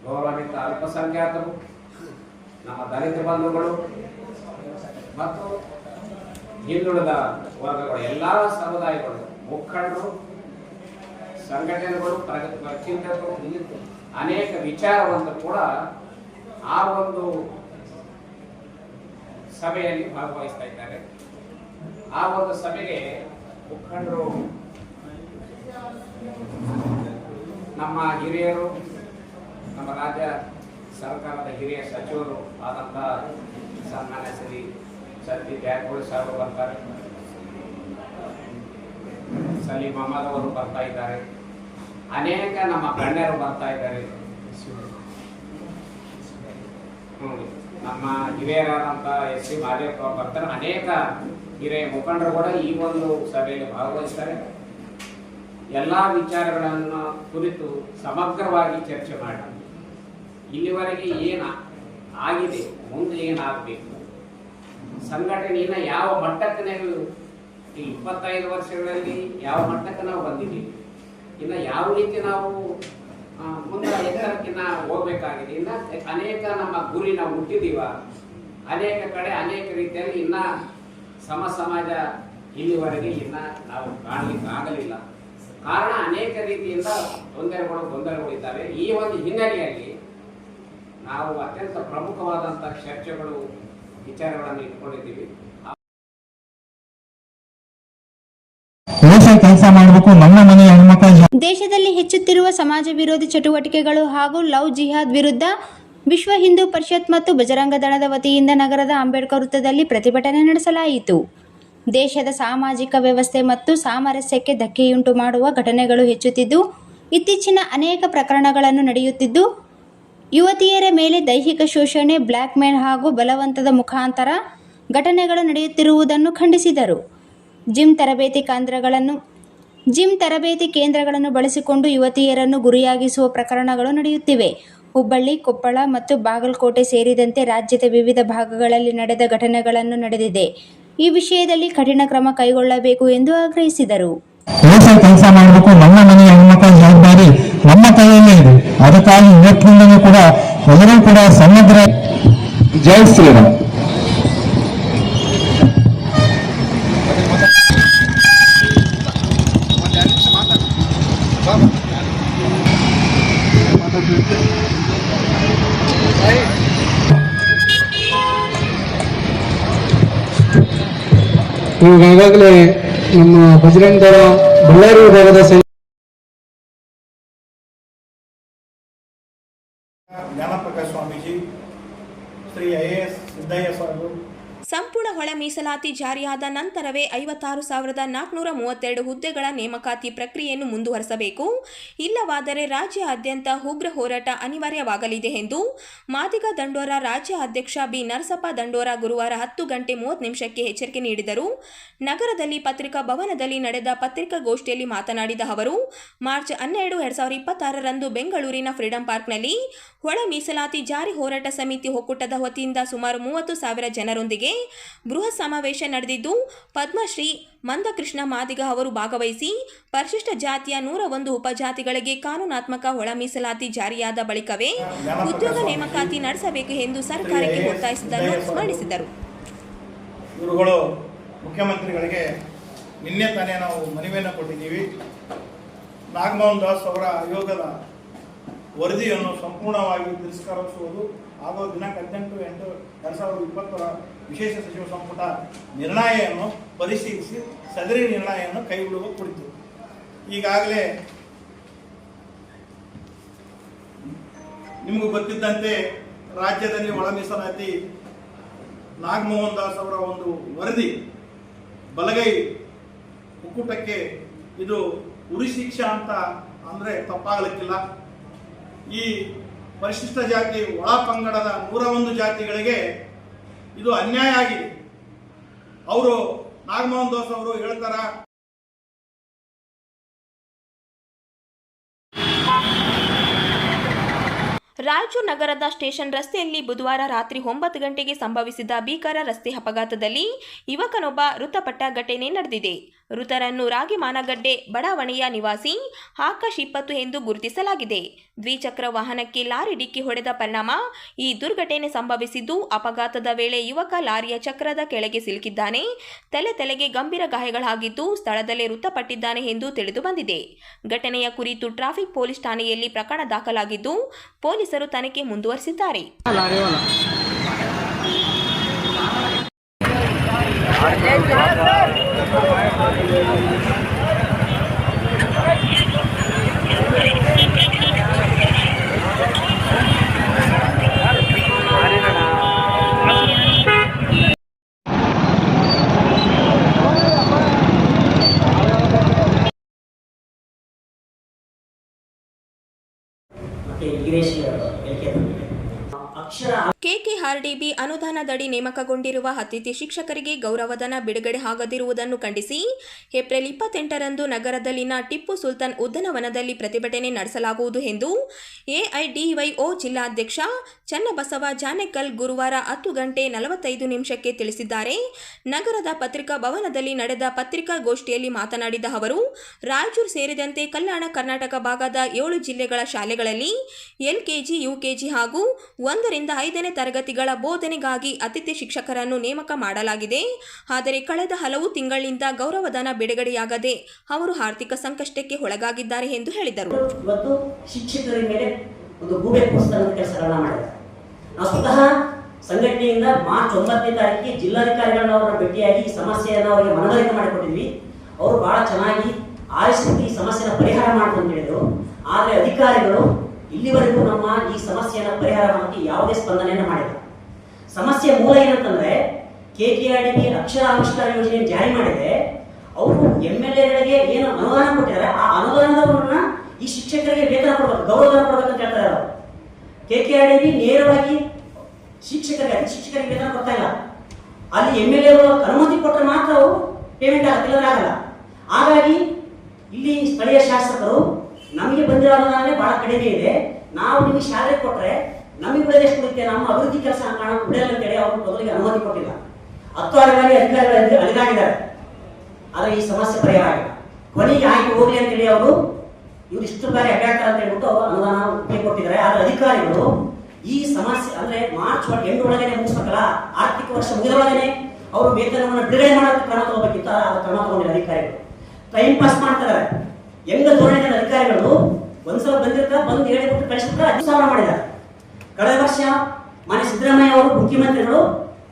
ಗೌರವಾನ್ವಿತ ಅಲ್ಪಸಂಖ್ಯಾತರು, ನಮ್ಮ ದಲಿತ ಬಂಧುಗಳು ಮತ್ತು ಹಿಂದುಳಿದ ವರ್ಗಗಳು, ಎಲ್ಲ ಸಮುದಾಯಗಳು, ಮುಖಂಡರು, ಸಂಘಟನೆಗಳು, ಪ್ರಗತಿಪರ ಚಿಂತಕರು, ಅನೇಕ ವಿಚಾರವಂತರು ಕೂಡ ಆ ಒಂದು ಸಭೆಯಲ್ಲಿ ಭಾಗವಹಿಸ್ತಾ ಇದ್ದಾರೆ. ಆ ಒಂದು ಸಭೆಗೆ ಮುಖಂಡರು, ನಮ್ಮ ಹಿರಿಯರು, ನಮ್ಮ ರಾಜ್ಯ ಸರ್ಕಾರದ ಹಿರಿಯ ಸಚಿವರು ಆದಂಥ ಸನ್ಮಾನ್ಯ ಶ್ರೀ ಸತೀಶ್ ಜಾರಕಿಹೊಳಿ ಸಾಹೇಬರು ಬರ್ತಾರೆ, ಸಲೀಂ ಅಹಮದ್ ಅವರು ಬರ್ತಾ ಇದ್ದಾರೆ, ಅನೇಕ ನಮ್ಮ ಗಣ್ಯರು ಬರ್ತಾ ಇದ್ದಾರೆ. ನಮ್ಮ ಹಿರಿಯರಾದಂಥ ಎಸ್ ಸಿ ಮಾದೇವಪ್ಪ ಅವರು ಬರ್ತಾರೆ. ಅನೇಕ ಹಿರಿಯ ಮುಖಂಡರು ಕೂಡ ಈ ಒಂದು ಸಭೆಯಲ್ಲಿ ಭಾಗವಹಿಸ್ತಾರೆ. ಎಲ್ಲ ವಿಚಾರಗಳನ್ನು ಕುರಿತು ಸಮಗ್ರವಾಗಿ ಚರ್ಚೆ ಮಾಡಿ ಇಲ್ಲಿವರೆಗೆ ಏನು ಆಗಿದೆ, ಮುಂದೆ ಏನಾಗಬೇಕು, ಸಂಘಟನೆಯನ್ನು ಯಾವ ಮಟ್ಟಕ್ಕೆ ಈ 25 ವರ್ಷಗಳಲ್ಲಿ ಯಾವ ಮಟ್ಟಕ್ಕೆ ನಾವು ಬಂದಿದ್ದೀವಿ, ಇನ್ನು ಯಾವ ರೀತಿ ನಾವು ಮುಂದೆ ಎತ್ತರಕ್ಕೆ ಹೋಗ್ಬೇಕಾಗಿದೆ, ಇನ್ನು ಅನೇಕ ನಮ್ಮ ಗುರಿ ನಾವು ಮುಟ್ಟಿದೀವ, ಅನೇಕ ಕಡೆ ಅನೇಕ ರೀತಿಯಲ್ಲಿ ಇನ್ನ ಸಮಾಜ ಇಲ್ಲಿವರೆಗೆ ಇನ್ನ ನಾವು ಕಾಣಲಿಕ್ಕೆ ಆಗಲಿಲ್ಲ. ಕಾರಣ ಅನೇಕ ರೀತಿಯಿಂದ ಗೊಂದಲಗಳಿದ್ದಾವೆ. ಈ ಒಂದು ಹಿನ್ನೆಲೆಯಲ್ಲಿ ನಾವು ಅತ್ಯಂತ ಪ್ರಮುಖವಾದಂತಹ ಚರ್ಚೆಗಳು ವಿಚಾರಗಳನ್ನು ಇಟ್ಕೊಂಡಿದ್ದೀವಿ. ಕೆಲಸ ಮಾಡಬೇಕು. ನಮ್ಮ ಮನೆಯ ಹೆಣ್ಮಕ್ಳ ದೇಶದಲ್ಲಿ ಹೆಚ್ಚುತ್ತಿರುವ ಸಮಾಜ ವಿರೋಧಿ ಚಟುವಟಿಕೆಗಳು ಹಾಗೂ ಲವ್ ಜಿಹಾದ್ ವಿರುದ್ಧ ವಿಶ್ವ ಹಿಂದೂ ಪರಿಷತ್ ಮತ್ತು ಬಜರಂಗ ದಳದ ವತಿಯಿಂದ ನಗರದ ಅಂಬೇಡ್ಕರ್ ವೃತ್ತದಲ್ಲಿ ಪ್ರತಿಭಟನೆ ನಡೆಸಲಾಯಿತು. ದೇಶದ ಸಾಮಾಜಿಕ ವ್ಯವಸ್ಥೆ ಮತ್ತು ಸಾಮರಸ್ಯಕ್ಕೆ ಧಕ್ಕೆಯುಂಟು ಮಾಡುವ ಘಟನೆಗಳು ಹೆಚ್ಚುತ್ತಿದ್ದು, ಇತ್ತೀಚಿನ ಅನೇಕ ಪ್ರಕರಣಗಳನ್ನು ನಡೆಯುತ್ತಿದ್ದು, ಯುವತಿಯರ ಮೇಲೆ ದೈಹಿಕ ಶೋಷಣೆ, ಬ್ಲ್ಯಾಕ್ ಮೇಲ್ ಹಾಗೂ ಬಲವಂತದ ಮುಖಾಂತರ ಘಟನೆಗಳು ನಡೆಯುತ್ತಿರುವುದನ್ನು ಖಂಡಿಸಿದರು. ಜಿಮ್ ತರಬೇತಿ ಕೇಂದ್ರಗಳನ್ನು ಬಳಸಿಕೊಂಡು ಯುವತಿಯರನ್ನು ಗುರಿಯಾಗಿಸುವ ಪ್ರಕರಣಗಳು ನಡೆಯುತ್ತಿವೆ. ಹುಬ್ಬಳ್ಳಿ, ಕೊಪ್ಪಳ ಮತ್ತು ಬಾಗಲಕೋಟೆ ಸೇರಿದಂತೆ ರಾಜ್ಯದ ವಿವಿಧ ಭಾಗಗಳಲ್ಲಿ ನಡೆದ ಘಟನೆಗಳನ್ನು ನಡೆದಿದೆ. ಈ ವಿಷಯದಲ್ಲಿ ಕಠಿಣ ಕ್ರಮ ಕೈಗೊಳ್ಳಬೇಕು ಎಂದು ಆಗ್ರಹಿಸಿದರು. ಕೆಲಸ ಮಾಡಬೇಕು. ನಮ್ಮ ಮನೆಯ ಹೆಣ್ಮಕ್ಳ ಜವಾಬ್ದಾರಿ ನಮ್ಮ ಕೈಯಲ್ಲೇ ಇದೆ. ಅದಕ್ಕಾಗಿ ಇವತ್ತಿನಿಂದಲೂ ಕೂಡ ಎಲ್ಲರೂ ಕೂಡ ಸಮಗ್ರ ಜೈ ಶ್ರೀರಾಮ್. ಈಗಾಗಲೇ ನಮ್ಮ ಬಜರಂಗ ದಳ ಬಳ್ಳಾರಿ ವಿಭಾಗದ ಜ್ಞಾನಪ್ರಕಾಶ್ ಸ್ವಾಮೀಜಿ, ಶ್ರೀ IAS ಸಿದ್ದಯ್ಯ ಸಾಹೇಬರು. ಸಂಪೂರ್ಣ ಒಳ ಮೀಸಲಾತಿ ಜಾರಿಯಾದ ನಂತರವೇ 56,432 ಹುದ್ದೆಗಳ ನೇಮಕಾತಿ ಪ್ರಕ್ರಿಯೆಯನ್ನು ಮುಂದುವರೆಸಬೇಕು. ಇಲ್ಲವಾದರೆ ರಾಜ್ಯಾದ್ಯಂತ ಉಗ್ರ ಹೋರಾಟ ಅನಿವಾರ್ಯವಾಗಲಿದೆ ಎಂದು ಮಾದಿಗ ದಂಡೋರ ರಾಜ್ಯ ಅಧ್ಯಕ್ಷ ಬಿ ನರಸಪ್ಪ ದಂಡೋರ ಗುರುವಾರ 10:30 ಎಚ್ಚರಿಕೆ ನೀಡಿದರು. ನಗರದಲ್ಲಿ ಪತ್ರಿಕಾ ಭವನದಲ್ಲಿ ನಡೆದ ಪತ್ರಿಕಾಗೋಷ್ಠಿಯಲ್ಲಿ ಮಾತನಾಡಿದ ಅವರು, ಮಾರ್ಚ್ 12, 2026ರಂದು ಬೆಂಗಳೂರಿನ ಫ್ರೀಡಂ ಪಾರ್ಕ್ನಲ್ಲಿ ಒಳ ಮೀಸಲಾತಿ ಜಾರಿ ಹೋರಾಟ ಸಮಿತಿ ಒಕ್ಕೂಟದ ವತಿಯಿಂದ ಸುಮಾರು 30,000 ಜನರೊಂದಿಗೆ ಬೃಹತ್ ಸಮಾವೇಶ ನಡೆದಿದ್ದು, ಪದ್ಮಶ್ರೀ ಮಂದಕೃಷ್ಣ ಮಾದಿಗ ಅವರು ಭಾಗವಹಿಸಿ ಪರಿಶಿಷ್ಟ ಜಾತಿಯ 101 ಉಪಜಾತಿಗಳಿಗೆ ಕಾನೂನಾತ್ಮಕ ಒಳ ಮೀಸಲಾತಿ ಜಾರಿಯಾದ ಬಳಿಕವೇ ಉದ್ಯೋಗ ನೇಮಕಾತಿ ನಡೆಸಬೇಕು ಎಂದು ಸರ್ಕಾರಕ್ಕೆ ಒತ್ತಾಯಿಸಿದ್ದನ್ನು ಸ್ಮರಿಸಿದರು. ಇವುಗಳು ಮುಖ್ಯಮಂತ್ರಿಗಳಿಗೆ ನಿನ್ನೆ ತಾನೇ ನಾವು ಮನವಿಯನ್ನು ಕೊಟ್ಟಿದ್ದೀವಿ. ನಾಗಮೋಹನ್ ದಾಸ್ ಅವರ ಆಯೋಗದ ವರದಿಯನ್ನು ಸಂಪೂರ್ಣವಾಗಿ ತಿರಸ್ಕರಿಸುವುದು ಹಾಗೂ ದಿನಾಂಕ 18/8/2020 ವಿಶೇಷ ಸಚಿವ ಸಂಪುಟ ನಿರ್ಣಯವನ್ನು ಪರಿಶೀಲಿಸಿ ಸದರಿ ನಿರ್ಣಯವನ್ನು ಕೈಬಿಡುವ ಕುರಿತು ಈಗಾಗಲೇ ನಿಮಗೂ ಗೊತ್ತಿದ್ದಂತೆ ರಾಜ್ಯದಲ್ಲಿ ಒಳ ಮೀಸಲಾತಿ ನಾಗಮೋಹನ್ ದಾಸ್ ಅವರ ಒಂದು ವರದಿ ಬಲಗೈ ಒಕ್ಕೂಟಕ್ಕೆ ಇದು ಉರಿ ಶಿಕ್ಷಾ ಅಂತ ಅಂದರೆ ತಪ್ಪಾಗಲಿಕ್ಕಿಲ್ಲ. ಈ ಪರಿಶಿಷ್ಟ ಜಾತಿ ಒಳ ಪಂಗಡದ 101 ಜಾತಿಗಳಿಗೆ ಇದು ಅನ್ಯಾಯ ಆಗಿದೆ. ಅವರು ನಾಗಮೋಹನ್ ದಾಸ್ ಅವರು ಹೇಳ್ತಾರ, ರಾಯಚೂರು ನಗರದ ಸ್ಟೇಷನ್ ರಸ್ತೆಯಲ್ಲಿ ಬುಧವಾರ ರಾತ್ರಿ 9 ಗಂಟೆಗೆ ಸಂಭವಿಸಿದ ಭೀಕರ ರಸ್ತೆ ಅಪಘಾತದಲ್ಲಿ ಯುವಕನೊಬ್ಬ ಮೃತಪಟ್ಟ ಘಟನೆ ನಡೆದಿದೆ. ಮೃತರನ್ನು ರಾಗಿಮಾನಗಡ್ಡೆ ಬಡಾವಣೆಯ ನಿವಾಸಿ ಆಕಾಶ್ 20 ಎಂದು ಗುರುತಿಸಲಾಗಿದೆ. ದ್ವಿಚಕ್ರ ವಾಹನಕ್ಕೆ ಲಾರಿ ಡಿಕ್ಕಿ ಹೊಡೆದ ಪರಿಣಾಮ ಈ ದುರ್ಘಟನೆ ಸಂಭವಿಸಿದ್ದು, ಅಪಘಾತದ ವೇಳೆ ಯುವಕ ಲಾರಿಯ ಚಕ್ರದ ಕೆಳಗೆ ಸಿಲುಕಿದ್ದಾನೆ. ತಲೆಗೆ ಗಂಭೀರ ಗಾಯಗಳಾಗಿದ್ದು, ಸ್ಥಳದಲ್ಲೇ ಮೃತಪಟ್ಟಿದ್ದಾನೆ ಎಂದು ತಿಳಿದು ಬಂದಿದೆ. ಘಟನೆಯ ಕುರಿತು ಟ್ರಾಫಿಕ್ ಪೊಲೀಸ್ ಠಾಣೆಯಲ್ಲಿ ಪ್ರಕರಣ ದಾಖಲಾಗಿದ್ದು, ಪೊಲೀಸರು ತನಿಖೆ ಮುಂದುವರಿಸಿದ್ದಾರೆ. ಕೆಆರ್ಡಿಬಿ ಅನುದಾನದಡಿ ನೇಮಕಗೊಂಡಿರುವ ಅತಿಥಿ ಶಿಕ್ಷಕರಿಗೆ ಗೌರವಧನ ಬಿಡುಗಡೆ ಆಗದಿರುವುದನ್ನು ಖಂಡಿಸಿ ಏಪ್ರಿಲ್ 28ರಂದು ನಗರದಲ್ಲಿನ ಟಿಪ್ಪು ಸುಲ್ತಾನ್ ಉದ್ಯಾನವನದಲ್ಲಿ ಪ್ರತಿಭಟನೆ ನಡೆಸಲಾಗುವುದು ಎಂದು ಎಐಡಿವೈಒ ಜಿಲ್ಲಾಧ್ಯಕ್ಷ ಚನ್ನಬಸವ ಜಾನೆಕಲ್ ಗುರುವಾರ 10:45 ತಿಳಿಸಿದ್ದಾರೆ. ನಗರದ ಪತ್ರಿಕಾ ಭವನದಲ್ಲಿ ನಡೆದ ಪತ್ರಿಕಾಗೋಷ್ಠಿಯಲ್ಲಿ ಮಾತನಾಡಿದ ಅವರು, ರಾಯಚೂರು ಸೇರಿದಂತೆ ಕಲ್ಯಾಣ ಕರ್ನಾಟಕ ಭಾಗದ 7 ಜಿಲ್ಲೆಗಳ ಶಾಲೆಗಳಲ್ಲಿ ಎಲ್ಕೆಜಿ, ಯುಕೆಜಿ ಹಾಗೂ 1ರಿಂದ 5ನೇ ತರಗತಿಗಳ ಬೋಧನೆಗಾಗಿ ಅತಿಥಿ ಶಿಕ್ಷಕರನ್ನು ನೇಮಕ ಮಾಡಲಾಗಿದೆ. ಆದರೆ ಕಳೆದ ಹಲವು ತಿಂಗಳಿಂದ ಗೌರವಧನ ಬಿಡುಗಡೆಯಾಗದೆ ಅವರು ಆರ್ಥಿಕ ಸಂಕಷ್ಟಕ್ಕೆ ಒಳಗಾಗಿದ್ದಾರೆ ಎಂದು ಹೇಳಿದರು. ಇವತ್ತು ಶಿಕ್ಷಕರ ಮೇಲೆ ಒಂದು ಗೂಬೆ ಕೂರಿಸಿದ ಕೆಲಸಗಳನ್ನ ಮಾಡಿದ್ದಾರೆ. ನಾವು ಸ್ವತಃ ಸಂಘಟನೆಯಿಂದ ಮಾರ್ಚ್ 9ನೇ ತಾರೀಕಿಗೆ ಜಿಲ್ಲಾಧಿಕಾರಿಗಳನ್ನ ಅವರನ್ನ ಭೇಟಿಯಾಗಿ ಈ ಸಮಸ್ಯೆಯನ್ನು ಅವರಿಗೆ ಮನವರಿಕೆ ಮಾಡಿಕೊಟ್ಟಿದ್ವಿ. ಅವರು ಬಹಳ ಚೆನ್ನಾಗಿ ಆಲಿಸಿ ಈ ಸಮಸ್ಯೆನ ಪರಿಹಾರ ಮಾಡ್ತು ಅಂತ ಹೇಳಿದ್ರು. ಆದರೆ ಅಧಿಕಾರಿಗಳು ಇಲ್ಲಿವರೆಗೂ ನಮ್ಮ ಈ ಸಮಸ್ಯೆಯನ್ನು ಪರಿಹಾರ ಮಾಡೋಕ್ಕೆ ಯಾವುದೇ ಸ್ಪಂದನೆಯನ್ನು ಮಾಡಿಲ್ಲ. ಸಮಸ್ಯೆ ಮೂಲ ಏನಂತಂದ್ರೆ ಕೆಆರ್ಡಿಬಿ ಅಕ್ಷರ ಯೋಜನೆ ಜಾರಿ ಮಾಡಿದೆ. ಅವರು MLAಗಳಿಗೆ ಏನು ಅನುದಾನ ಕೊಟ್ಟಿದ್ದಾರೆ ಆ ಅನುದಾನದವನ್ನ ಈ ಶಿಕ್ಷಕರಿಗೆ ವೇತನ ಕೊಡಬೇಕು, ಗೌರವಧನ ಕೊಡಬೇಕಂತ ಹೇಳ್ತಾರೆ. ಅವರು ಕೆಆರ್ಡಿಬಿ ನೇರವಾಗಿ ಶಿಕ್ಷಕರಿಗೆ ಅತಿ ಶಿಕ್ಷಕರಿಗೆ ವೇತನ ಕೊಡ್ತಾ ಇಲ್ಲ. ಅಲ್ಲಿ MLAಗಳು ಅನುಮತಿ ಕೊಟ್ಟರೆ ಮಾತ್ರ ಅವರು ಪೇಮೆಂಟ್ ಆಗಲ್ಲ ಆಗಲ್ಲ. ಹಾಗಾಗಿ ಇಲ್ಲಿ ಸ್ಥಳೀಯ ಶಾಸಕರು ನಮಗೆ ಬಂದಿರೋ ಅನುದಾನ ಬಹಳ ಕಡಿಮೆ ಇದೆ, ನಾವು ನಿಮಗೆ ಶಾಲೆ ಕೊಟ್ಟರೆ ನಮಗೆ ಉಳಿದಷ್ಟು ಉಳಿತೆ, ನಮ್ಮ ಅಭಿವೃದ್ಧಿ ಕೆಲಸ ಉಳಿಯಲ್ಲ ಅಂತೇಳಿ ಅವರು ಮೊದಲಿಗೆ ಅನುಮತಿ ಕೊಟ್ಟಿಲ್ಲ. 10 ಅಧಿಕಾರಿಗಳು ಅಲಿದಾಡಿದ್ದಾರೆ. ಆದರೆ ಈ ಸಮಸ್ಯೆ ಪರಿಹಾರ ಆಗಿಲ್ಲ. ಕೊನೆಗೆ ಆಯ್ಕೆ ಹೋಗ್ಲಿ ಅಂತೇಳಿ ಅವರು ಇವ್ರು ಇಷ್ಟು ಬಾರಿ ಅಡ್ಡಾಡ್ತಾರೆ ಅಂತ ಹೇಳ್ಬಿಟ್ಟು ಅವರು ಅನುದಾನ ಕೊಟ್ಟಿದ್ದಾರೆ. ಆದರೆ ಅಧಿಕಾರಿಗಳು ಈ ಸಮಸ್ಯೆ ಅಂದ್ರೆ ಮಾರ್ಚ್ 8 ಒಳಗಡೆ ಮುಗಿಸ್ಬೇಕಲ್ಲ, ಆರ್ಥಿಕ ವರ್ಷ ಮುಗಿದೊಳಗಡೆ ಅವರು ವೇತನವನ್ನು ಬಿಡುಗಡೆ ಮಾಡೋದಕ್ಕೆ ಕ್ರಮ ತಗೋಬೇಕಿತ್ತ, ಅದು ಕ್ರಮ ತಗೊಂಡಿಲ್ಲ. ಅಧಿಕಾರಿಗಳು ಟೈಮ್ ಪಾಸ್ ಮಾಡ್ತಿದ್ದಾರೆ. ಹೆಂಗ ಧೋರಣೆ ಅಧಿಕಾರಿಗಳು ಒಂದ್ಸಲ ಬಂದು ಹೇಳಿಬಿಟ್ಟು ಕಳಿಸ್ಬಿಟ್ರೆ 10,000 ಮಾಡಿದ್ದಾರೆ. ಕಳೆದ ವರ್ಷ ಮಾನ್ಯ ಸಿದ್ದರಾಮಯ್ಯ ಅವರು ಮುಖ್ಯಮಂತ್ರಿಗಳು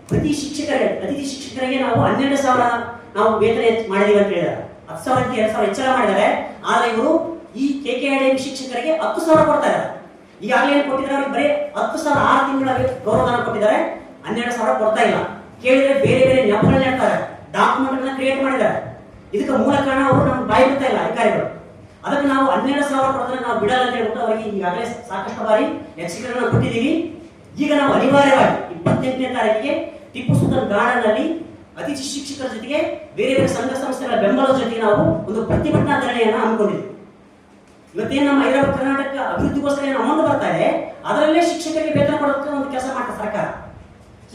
ಅತಿಥಿ ಶಿಕ್ಷಕರಿಗೆ ನಾವು 12,000 ನಾವು ವೇತನ ಮಾಡಿದೀವಿ ಅಂತ ಹೇಳಿದ್ದಾರೆ. 10,000 2,000 ಹೆಚ್ಚಳ ಮಾಡಿದ್ದಾರೆ. ಆದ್ರೆ ಇವರು ಈ ಕೆಆರ್ಡಿಬಿ ಶಿಕ್ಷಕರಿಗೆ 10,000 ಕೊಡ್ತಾ ಇದ್ದಾರೆ. ಈಗಾಗಲೇ ಏನು ಕೊಟ್ಟಿದ್ದಾರೆ, ಅವ್ರಿಗೆ ಬರೀ 10,000 6 ತಿಂಗಳ ಗೌರವಧನ ಕೊಟ್ಟಿದ್ದಾರೆ, 12,000 ಕೊಡ್ತಾ ಇಲ್ಲ. ಕೇಳಿದ್ರೆ ಬೇರೆ ಬೇರೆ ನೆಪಗಳನ್ನ ಹೇಳ್ತಾರೆ, ಡಾಕ್ಯುಮೆಂಟ್ ಕ್ರಿಯೇಟ್ ಮಾಡಿದ್ದಾರೆ. ಇದಕ್ಕೆ ಮೂಲ ಕಾರಣ ಅವರು ನಮ್ಗೆ ಬಾಯಿ ಬಿಡ್ತಾ ಇಲ್ಲ ಅಧಿಕಾರಿಗಳು. ಅದಕ್ಕೆ ನಾವು 12,000 ಕೊಡ್ತಾರೆ ನಾವು ಬಿಡಲ್ಲ ಅಂತ ಹೇಳ್ಬಿಟ್ಟು ಅವರಿಗೆ ಈಗಾಗಲೇ ಸಾಕಷ್ಟು ಬಾರಿ ಎಚ್ಚರಿಕೆಗಳನ್ನು ಕೊಟ್ಟಿದ್ದೀವಿ. ಈಗ ನಾವು ಅನಿವಾರ್ಯವಾಗಿ 28ನೇ ತಾರೀಕಿಗೆ ಟಿಪ್ಪು ಸುಲ್ತಾನ್ ಗಾರ್ಡನ್ ನಲ್ಲಿ ಅತಿಥಿ ಶಿಕ್ಷಕರ ಜೊತೆಗೆ ಬೇರೆ ಬೇರೆ ಸಂಘ ಸಂಸ್ಥೆಗಳ ಬೆಂಬಲದ ಜೊತೆಗೆ ನಾವು ಒಂದು ಪ್ರತಿಭಟನಾ ಧರಣಿಯನ್ನು ಹಮ್ಮಿಕೊಂಡಿದ್ದೀವಿ. ಇವತ್ತೇನು ನಮ್ಮ ಹೈದರಾಬಾದ್ ಕರ್ನಾಟಕ ಅಭಿವೃದ್ಧಿಗೋಸ್ಕರ ಏನು ಅಮೌಂಟ್ ಬರ್ತಾ ಇದೆ, ಅದರಲ್ಲೇ ಶಿಕ್ಷಕರಿಗೆ ವೇತನ ಕೊಡೋದಕ್ಕೆ ಒಂದು ಕೆಲಸ ಮಾಡ್ತಾರೆ ಸರ್ಕಾರ.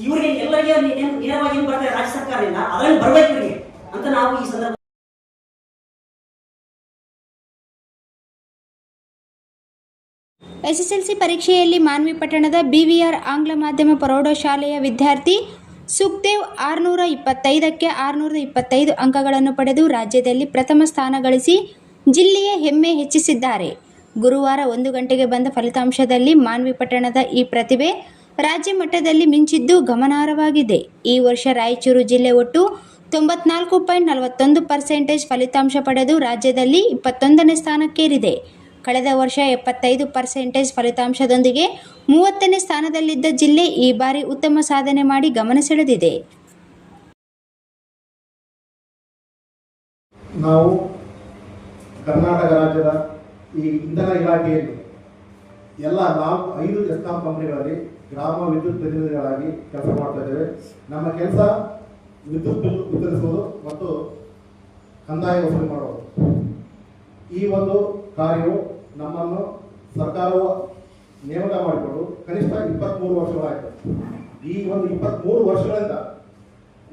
ಇವರಿಗೆ ಎಲ್ಲರಿಗೆ ನೇರವಾಗಿ ಏನು ಬರ್ತಾರೆ ರಾಜ್ಯ ಸರ್ಕಾರದಿಂದ, ಅದರಲ್ಲಿ ಬರಬೇಕು ಇವರಿಗೆ ಅಂತ ನಾವು ಈ ಸಂದರ್ಭ ಎಸ್ಎಸ್ಎಲ್ಸಿ ಪರೀಕ್ಷೆಯಲ್ಲಿ ಮಾನ್ವಿ ಪಟ್ಟಣದ ಬಿವಿಆರ್ ಆಂಗ್ಲ ಮಾಧ್ಯಮ ಪ್ರೌಢಶಾಲೆಯ ವಿದ್ಯಾರ್ಥಿ ಸುಖದೇವ್ 625ಕ್ಕೆ 625 ಅಂಕಗಳನ್ನು ಪಡೆದು ರಾಜ್ಯದಲ್ಲಿ ಪ್ರಥಮ ಸ್ಥಾನ ಗಳಿಸಿ ಜಿಲ್ಲೆಯ ಹೆಮ್ಮೆ ಹೆಚ್ಚಿಸಿದ್ದಾರೆ. ಗುರುವಾರ 1 ಗಂಟೆಗೆ ಬಂದ ಫಲಿತಾಂಶದಲ್ಲಿ ಮಾನ್ವಿ ಪಟ್ಟಣದ ಈ ಪ್ರತಿಭೆ ರಾಜ್ಯ ಮಟ್ಟದಲ್ಲಿ ಮಿಂಚಿದ್ದು ಗಮನಾರ್ಹವಾಗಿದೆ. ಈ ವರ್ಷ ರಾಯಚೂರು ಜಿಲ್ಲೆ ಒಟ್ಟು 94.41% ಫಲಿತಾಂಶ ಪಡೆದು ರಾಜ್ಯದಲ್ಲಿ 21ನೇ ಸ್ಥಾನಕ್ಕೇರಿದೆ. ಕಳೆದ ವರ್ಷ 75% ಫಲಿತಾಂಶದೊಂದಿಗೆ 30ನೇ ಸ್ಥಾನದಲ್ಲಿದ್ದ ಜಿಲ್ಲೆ ಈ ಬಾರಿ ಉತ್ತಮ ಸಾಧನೆ ಮಾಡಿ ಗಮನ ಸೆಳೆದಿದೆ. ನಾವು ಕರ್ನಾಟಕ ರಾಜ್ಯದ ಈ ಇಂಧನ ಇಲಾಖೆಯಲ್ಲಿ ಎಲ್ಲ 5 ಎಸ್ಕಾಂ ಕಂಪನಿಗಳಲ್ಲಿ ಗ್ರಾಮ ವಿದ್ಯುತ್ ಪ್ರತಿನಿಧಿಗಳಾಗಿ ಕೆಲಸ ಮಾಡ್ತಾ ಇದ್ದೇವೆ. ನಮ್ಮ ಕೆಲಸ ವಿದ್ಯುತ್ ಬಿಲ್ ವಿತರಿಸುವುದು ಮತ್ತು ಕಂದಾಯ ವಸೂಲಿ ಮಾಡುವುದು. ಈ ಒಂದು ಕಾರ್ಯವು ನಮ್ಮನ್ನು ಸರ್ಕಾರವು ನೇಮಕ ಮಾಡಿಕೊಂಡು ಕನಿಷ್ಠ 23 ವರ್ಷಗಳಾಯಿತು. ಈ ಒಂದು 23 ವರ್ಷಗಳಿಂದ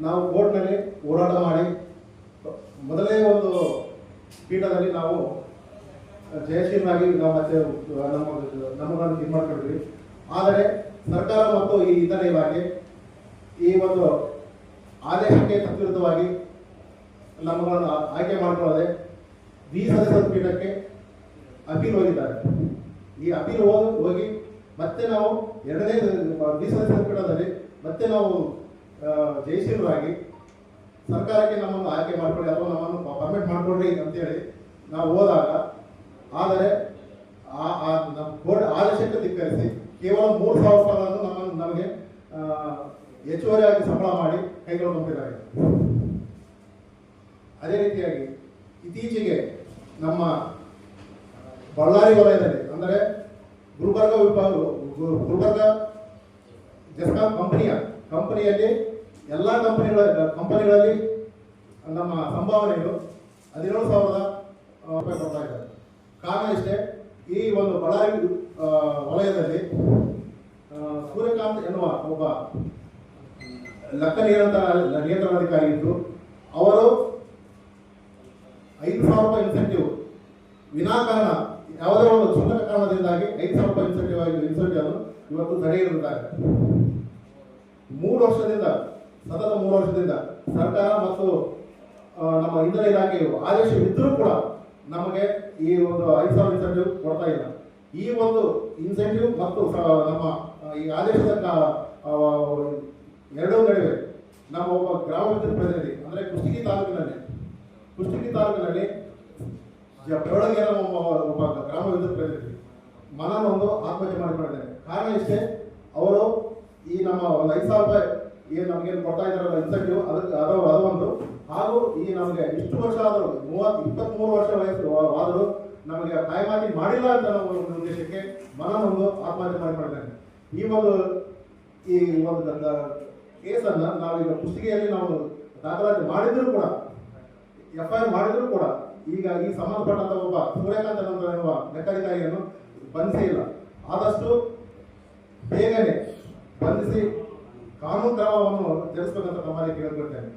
ನಾವು ಕೋರ್ಟ್ನಲ್ಲಿ ಹೋರಾಟ ಮಾಡಿ ಮೊದಲನೇ ಒಂದು ಪೀಠದಲ್ಲಿ ನಾವು ಜಯಶೀಲರಾಗಿ ನಾವು ಮತ್ತೆ ನಮ್ಮನ್ನು ಇದು ಮಾಡ್ಕೊಂಡಿದ್ವಿ. ಆದರೆ ಸರ್ಕಾರ ಮತ್ತು ಈ ಇಂಧನ ಇಲಾಖೆ ಈ ಒಂದು ಆದೇಶಕ್ಕೆ ತದ್ವಿರುದ್ಧವಾಗಿ ನಮ್ಮನ್ನು ಆಯ್ಕೆ ಮಾಡಿಕೊಳ್ಳದೆ 20 ಸದಸ್ಯರ ಪೀಠಕ್ಕೆ ಅಪೀಲ್ ಹೋಗಿದ್ದಾರೆ. ಈ ಅಪೀಲ್ ಹೋಗಿ ಮತ್ತೆ ನಾವು 2ನೇ 20 ಸದಸ್ಯರ ಪೀಠದಲ್ಲಿ ಮತ್ತೆ ನಾವು ಜಯಶೀಲರಾಗಿ ಸರ್ಕಾರಕ್ಕೆ ನಮ್ಮನ್ನು ಆಯ್ಕೆ ಮಾಡಿಕೊಳ್ಳಿ ಅಥವಾ ನಮ್ಮನ್ನು ಪರ್ಮಿಟ್ ಮಾಡಿಕೊಡ್ರಿ ಅಂತೇಳಿ ನಾವು ಹೋದಾಗ, ಆದರೆ ನಮ್ಮ ಕೋರ್ಟ್ ಆದೇಶಕ್ಕೆ ಧಿಕ್ಕರಿಸಿ ಕೇವಲ 3,000 ರೂಪಾಯಿಗಳನ್ನು ನಮಗೆ ಹೆಚ್ಚುವರಿಯಾಗಿ ಸಂಬಳ ಮಾಡಿ ಕೈಗೊಳ್ಳುತ್ತಿದ್ದಾರೆ. ಅದೇ ರೀತಿಯಾಗಿ ಇತ್ತೀಚೆಗೆ ನಮ್ಮ ಬಳ್ಳಾರಿ ವಲಯದಲ್ಲಿ ಅಂದರೆ ಗುಲ್ಬರ್ಗ ಜೆಸ್ಕಾಂ ಕಂಪನಿಯಲ್ಲಿ ಎಲ್ಲ ಕಂಪನಿಗಳಲ್ಲಿ ನಮ್ಮ ಸಂಭಾವನೆಗಳು 17,000 ರೂಪಾಯಿ ಕೊಡ್ತಾ ಇದ್ದಾರೆ. ಕಾರಣ ಇಷ್ಟೇ, ಈ ಒಂದು ಬಳ್ಳಾರಿ ವಲಯದಲ್ಲಿ ಸೂರ್ಯಕಾಂತ್ ಎನ್ನುವ ಒಬ್ಬ ಲೆಕ್ಕ ನಿಯಂತ್ರಣಾಧಿಕಾರಿ ಇದ್ದು ಅವರು 5,000 ರೂಪಾಯಿ ಇನ್ಸೆಂಟಿವ್ ವಿನಾಕಾರಣ ಯಾವುದೇ ಒಂದು ಕ್ಷುಲ್ಲಕ ಕಾರಣದಿಂದಾಗಿ 5,000 ರೂಪಾಯಿ ಇನ್ಸೆಂಟಿವ್ ಅನ್ನು ಇವತ್ತು ತಡೆಹಿಡಿದಿದ್ದಾರೆ. 3 ವರ್ಷದಿಂದ ಸತತ 3 ವರ್ಷದಿಂದ ಸರ್ಕಾರ ಮತ್ತು ನಮ್ಮ ಇಂಧನ ಇಲಾಖೆಯು ಆದೇಶವಿದ್ದರೂ ಕೂಡ ನಮಗೆ ಈ ಒಂದು 5,000 ಇನ್ಸೆಂಟಿವ್ ಕೊಡ್ತಾ ಇಲ್ಲ. ಈ ಒಂದು ಇನ್ಸೆಂಟಿವ್ ಮತ್ತು ನಮ್ಮ ಈ ಆದೇಶದ ಎರಡೂ ನಡುವೆ ನಮ್ಮ ಒಬ್ಬ ಗ್ರಾಮ ವಿದ್ಯುತ್ ಪ್ರತಿನಿಧಿ ಅಂದರೆ ಕುಷ್ಟಗಿ ತಾಲೂಕಿನಲ್ಲಿ ಬೆಳಗ್ಗೆ ಒಬ್ಬ ಗ್ರಾಮ ವಿದ್ಯುತ್ ಪ್ರತಿನಿಧಿ ಮನನೊಂದು ಆತ್ಮಹತ್ಯೆ ಮಾಡಿಕೊಂಡಿದ್ದಾರೆ. ಕಾರಣ ಇಷ್ಟೇ, ಅವರು ಈ ನಮ್ಮ ಒಂದು 5,000 ರೂಪಾಯಿ ಏನು ನಮಗೇನು ಕೊಡ್ತಾ ಇದ್ದಾರಲ್ಲ ಇನ್ಸೆಂಟಿವ್ ಅದೊಂದು, ಹಾಗೂ ಈ ನಮಗೆ ಇಷ್ಟು ವರ್ಷ ಆದರೂ 23 ವರ್ಷ ವಯಸ್ಸು ಆದರೂ ನಮಗೆ ಕಾಯಮಾತಿ ಮಾಡಿಲ್ಲ ಅಂತ ನಾವು ಒಂದು ಉದ್ದೇಶಕ್ಕೆ ಮನನೊಂದು ಆತ್ಮಹತ್ಯೆ ಮಾಡಿಕೊಂಡಿದ್ದೇನೆ. ಈ ಒಂದು ಕೇಸನ್ನು ನಾವೀಗ ಕುಷ್ಟಗಿಯಲ್ಲಿ ನಾವು ದಾಖಲಾತಿ ಮಾಡಿದರೂ ಕೂಡ FIR ಮಾಡಿದರೂ ಕೂಡ ಈಗ ಈ ಸಂಬಂಧಪಟ್ಟಂತ ಒಬ್ಬ ಸೂರ್ಯಕಾಂತ್ ಎನ್ನುವ ಲೆಕ್ಕಾಧಿಕಾರಿಯನ್ನು ಬಂಧಿಸೇ ಇಲ್ಲ. ಆದಷ್ಟು ಬೇಗನೆ ಬಂಧಿಸಿ ಕಾನೂನು ಕ್ರಮವನ್ನು ಜರುಗಿಸಬೇಕಂತ ತಮ್ಮಲ್ಲಿ ಕೇಳಿಕೊಳ್ತೇನೆ.